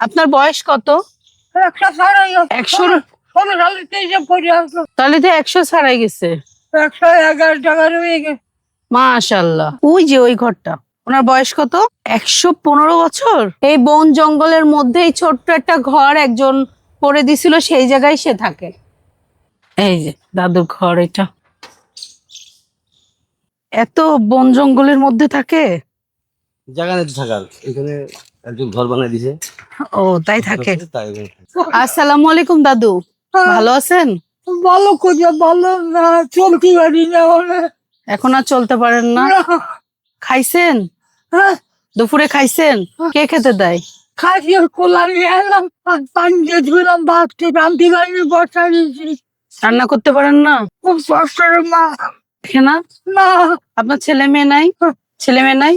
আপনার বয়স কত? 100 তাহলে তো 100 ছাড়াই গেছে। 111 মাশাআল্লাহ। ওই যে ওই ঘরটা, ওনার বয়স কত? 115 বছর। এই বন জঙ্গলের মধ্যে এই ছোট্ট একটা ঘর একজন করে দিছিল, সেই জায়গায় সে থাকে। এই যে দাদুর ঘর এটা। এত বন জঙ্গলের মধ্যে থাকে? জায়গা নেই তো থাকার, এখানে একজন ঘর বানাই দিছে। ও তাই থাকে। তাই আসসালামু আলাইকুম দাদু, ভালো আছেন? ভালো করে ভালো না, চলতে পারি না। এখন আর চলতে পারেন না? খাইছেন? দুপুরে খাইছেন? কে খেতে দেয়? খাসির কোলা নিয়ে এলাম, পানি দিয়ে ধুলাম, ভাতটি রান্তি পারিনি, বসা দিয়েছি। রান্না করতে পারেন না? খুব কষ্টের মা। দেখে না না, আপনার ছেলে মেয়ে নাই? ছেলে মেয়ে নাই?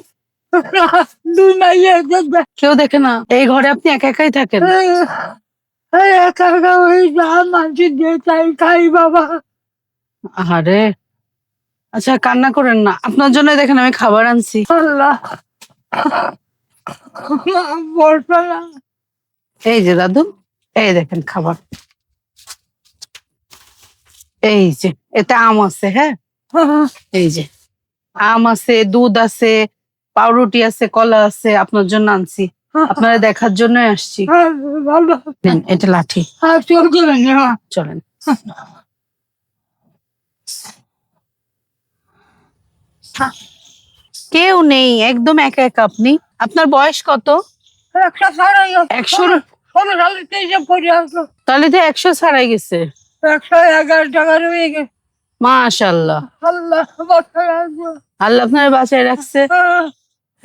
দুই মাইয়ে দেখবে। কেউ দেখে না? এই ঘরে আপনি একা একাই থাকেন? একা একা ওই যা মানছি দিয়ে তাই খাই বাবা। আরে আচ্ছা, কান্না করেন না, আপনার জন্য দেখেন আমি খাবার আনছি। আল্লাহ, বলবে না। এই যে দাদু, এই দেখেন খাবার। এই যে এতে আম আছে, হ্যাঁ এই যে আম আছে, দুধ আছে, পাউরুটি আছে, কলা আছে, আপনার জন্য আনছি। আপনারা দেখার জন্য আসছি। ভালো, নিন, এটা লাঠি। চলবে না। চলেন। কেউ নেই, একদম একা একা আপনি। আপনার বয়স কত? 100 তাহলে তো 100 ছাড়াই গেছে। 111 হয়ে গেছে। মাশাআল্লাহ। আল্লাহ বাঁচায় রাখবে। আল্লাহ আপনার বাঁচায় রাখছে।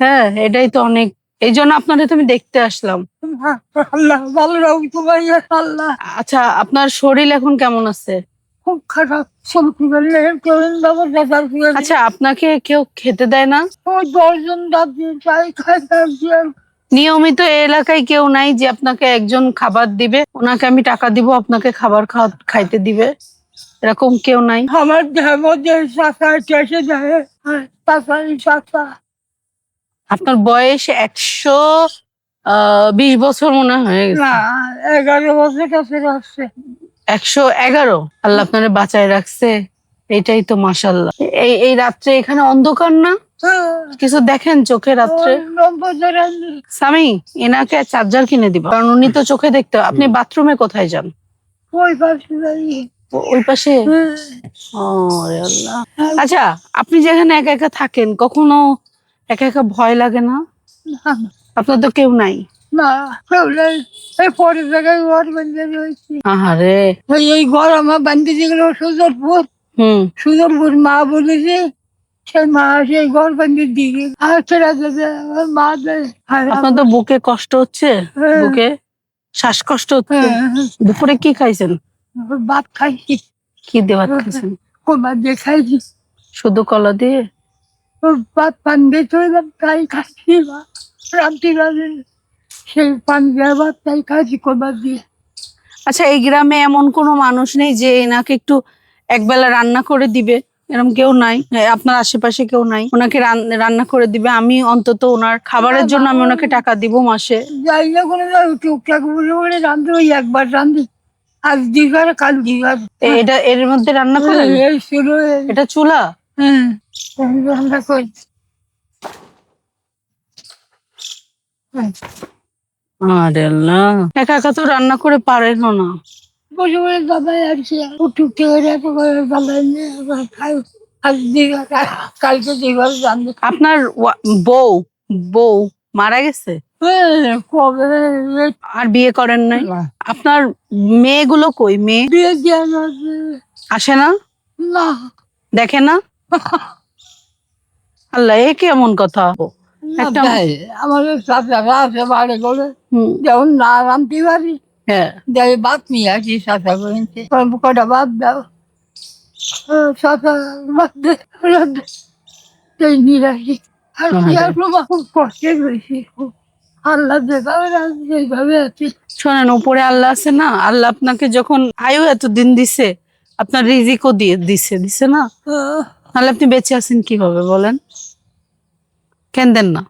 হ্যাঁ, এটাই তো অনেক। এই জন্য আপনাদের তুমি দেখতে আসলাম। আল্লাহ ভালো রাখবো ভাইয়া। আল্লাহ, আচ্ছা, আপনার শরীর এখন কেমন আছে? খুব খারাপ, চলতে পারলে আচ্ছা, আপনাকে কেউ খেতে দেয় না? 10 জন দাদি চাই খাই থাকছি। নিয়মিত এই এলাকায় কেউ নাই যে আপনাকে একজন খাবার দিবে, ওনাকে আমি টাকা দিব, আপনাকে খাবার খাইতে দিবে? এরকম কেউ নাই? আমার দেহের মধ্যে শাখা চেষে যায়, শাখা। আপনার বয়স 120 বছর মনে হয়ে গেছে। না, 11 বছর কাছে আসছে। 111। আল্লাহ আপনারে বাঁচায় রাখছে, এটাই তো মাশাআল্লাহ। এই এই রাত্রে এখানে অন্ধকার না? কিছু দেখেন চোখে রাত্রে? স্বামী, এনাকে চার্জার কিনে দিবা, কারণ উনি তো চোখে দেখতে। আপনি বাথরুমে কোথায় যান? ওই পাশে দাঁড়িয়ে। ওই পাশে? ও রে আল্লাহ। আচ্ছা, আপনি যেখানে একা একা থাকেন, কখনো একা একা ভয় লাগে না? আপনার তো কেউ নাই? না, এই পরের জায়গায় ঘর বান্ধে রয়েছি। আহারে। এই ঘর আমার বান্ধে যেগুলো সুজরপুর, সুজরপুর মা বলেছে, সেই মা সেই ঘর বান্ধে দিকে আর ছেড়া যাবে আমার মা দেয়। আপনার তো বুকে কষ্ট হচ্ছে? বুকে শ্বাসকষ্ট হচ্ছে? দুপুরে কি খাইছেন? ভাত খাইছি। কি দিয়ে ভাত খাইছেন? কমা দিয়ে খাইছি। শুধু কলা দিয়ে? ভাত পান দিয়ে চললাম, তাই খাইছি। রাত্রি বাজে সেই পান দিয়ে ভাত তাই খাইছি কমা দিয়ে। আচ্ছা, এই গ্রামে এমন কোনো মানুষ নেই যে এনাকে একটু একবেলা রান্না করে দিবে? এরকম কেউ নাই? আপনার আশেপাশে কেউ নাই ওনাকে রান্না করে দিবে? আমি অন্তত ওনার খাবারের জন্য আমি ওনাকে টাকা দিব মাসে। যাই না কোনো টুকটাক বলে বলে রান্ধি, ওই একবার রান্ধি, আজ দিবার কাল দিবার। এটা এর মধ্যে রান্না করেন? এই শুরু। এটা চুলা? হ্যাঁ, রান্না করি। আরে আল্লাহ, একা একা তো রান্না করে পারেন না। বসে বসে দাদা আসছে, টুকটে করে এত করে দাদা খাই। আজ দিবার কালকে দিবার রান্ধি। আপনার বউ বউ মারা গেছে? কবে আর বিয়ে করেন নাই? আপনার মেয়েগুলো কই? মেয়ে বিয়ে দিয়ে আসে না? না, দেখে না? আল্লাহ, এ কেমন কথা? একটা আমাদের চাচারা আছে বাড়ি করে, যেমন না রান্ধতে পারি, হ্যাঁ, যাই ভাত নিয়ে আসি চাচা করেছে, কটা ভাত দাও, চাচা ভাত নিয়ে আসি। আর কি আর খুব কষ্টে রয়েছি, আল্লাহ যেভাবে আছি। শোনেন, উপরে আল্লাহ আছে না? আল্লাহ আপনাকে যখন আয়ু এতদিন দিছে, আপনার রিজিকও দিছে না? তাহলে আপনি বেঁচে আছেন কিভাবে বলেন? কেন দেন না?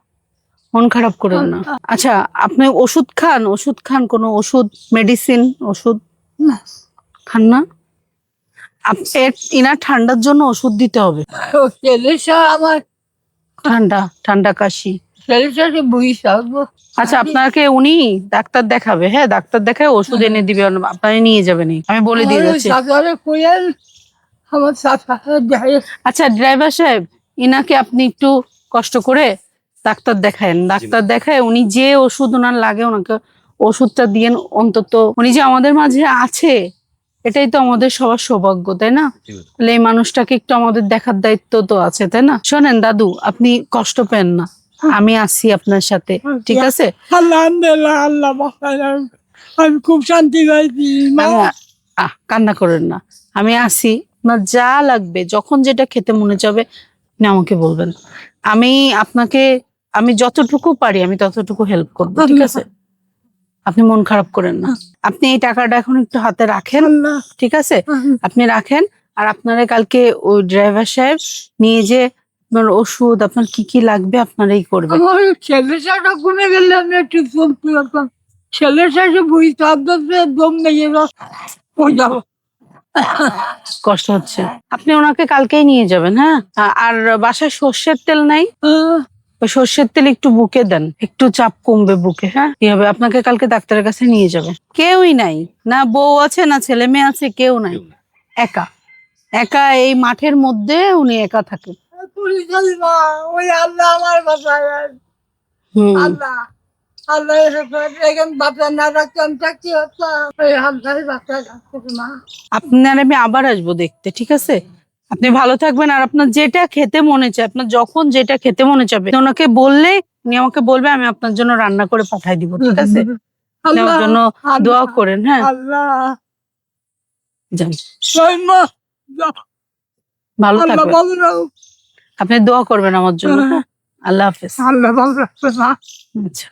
মন খারাপ করেন না। আচ্ছা, আপনি ওষুধ খান কোনো ওষুধ, মেডিসিন, ওষুধ না। খান না? ইনার ঠান্ডার জন্য ওষুধ দিতে হবে। ছেলেটা আমার ঠান্ডা কাশি। ছেলেটাকে বুঝি থাকবো। আচ্ছা, আপনাকে উনি ডাক্তার দেখাবে, হ্যাঁ ডাক্তার দেখায় ওষুধ এনে দিবে, আপনাকে নিয়ে যাবেন। আমি বলে দিয়ে যাচ্ছি। আমার আচ্ছা ড্রাইভার সাহেব, ইনাকে আপনি একটু কষ্ট করে ডাক্তার দেখায়েন। ডাক্তার দেখায় উনি যে ওষুধ ওনার লাগে ওনাকে ওষুধটা দিয়ে অন্তত, উনি যে আমাদের মাঝে আছে এটাই তো আমাদের সবার সৌভাগ্য, তাই না? তাহলে এই মানুষটাকে একটু আমাদের দেখার দায়িত্ব তো আছে, তাই না? শোনেন দাদু, আপনি কষ্ট পেন না, আমি আছি আপনার সাথে, ঠিক আছে? আলহামদুলিল্লাহ, আল্লাহ বাঁচায় রাখুক। আমি খুব শান্তি পাইছি মা। কান্না করেন না, আমি আছি। আপনার যা লাগবে, যখন যেটা খেতে মনে যাবে আপনি আমাকে বলবেন। আমি যতটুকু পারি আমি ততটুকু হেল্প করবো, ঠিক আছে? আপনি মন খারাপ করেন না। আপনি এই টাকাটা এখন একটু হাতে রাখেন, ঠিক আছে? আপনি রাখেন। আর আপনারা কালকে ওই ড্রাইভার সাহেব নিয়ে যে আপনার ওষুধ, আপনার কি কি লাগবে আপনারাই করবেন। আমার ছেলেটা কোনে গেলে আমি একটু চলতে পারতাম। ছেলেটা বুঝতে দম নেই যাবো। কষ্ট হচ্ছে, আপনি ওনাকে কালকেই নিয়ে যাবেন, হ্যাঁ? আর বাসায় সর্ষের তেল নাই? ওই সর্ষের তেল একটু বুকে দেন, একটু চাপ কমবে বুকে, হ্যাঁ? কি হবে, আপনাকে কালকে ডাক্তারের কাছে নিয়ে যাবে। কেউই নাই, না বউ আছে না ছেলে মেয়ে আছে, কেউ নাই। একা একা এই মাঠের মধ্যে উনি একা থাকেন। মা, ওই আল্লাহ আমার বাসায়। আল্লাহ আল্লাহ এখানে বাচ্চা না রাখতাম থাকতে হতাম। ওই আল্লাহ বাচ্চা রাখতে মা। আপনার আমি আবার আসবো দেখতে, ঠিক আছে? আপনি ভালো থাকবেন। আর আপনার যেটা খেতে মনে চায়, আপনার যখন যেটা খেতে মনে চাবে ওনাকে বললে উনি আমাকে বলবে, আমি আপনার জন্য রান্না করে পাঠাই দিব, ঠিক আছে? আপনি আমার জন্য দোয়া করেন, হ্যাঁ? আল্লাহ যান, মা, ভালো আল্লাহ থাকবেন। ভালো রাখুক। আপনি দোয়া করবেন আমার জন্য, হ্যাঁ? আল্লাহ হাফেজ। আল্লাহ ভালো রাখবে মা। আচ্ছা।